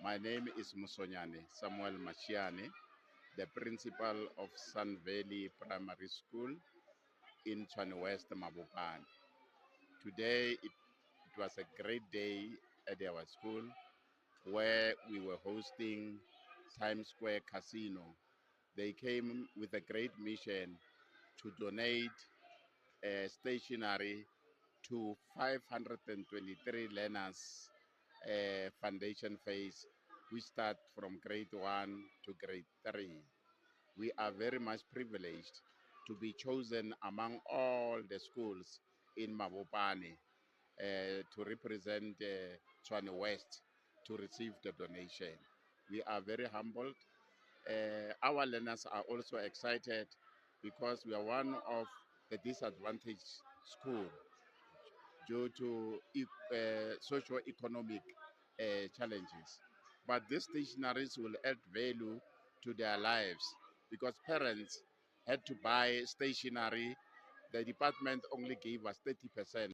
My name is Musonyane Samuel Machiane, the principal of Sun Valley Primary School in Tshwane West, Mabopane. Today, it was a great day at our school where we were hosting Times Square Casino. They came with a great mission to donate stationery to 523 learners foundation phase, which start from grade 1 to grade 3. We are very much privileged to be chosen among all the schools in Mabopane to represent Tshwane West to receive the donation. We are very humbled. Our learners are also excited because we are one of the disadvantaged school due to socio-economic challenges. But these stationaries will add value to their lives because parents had to buy stationery. The department only gave us 30%.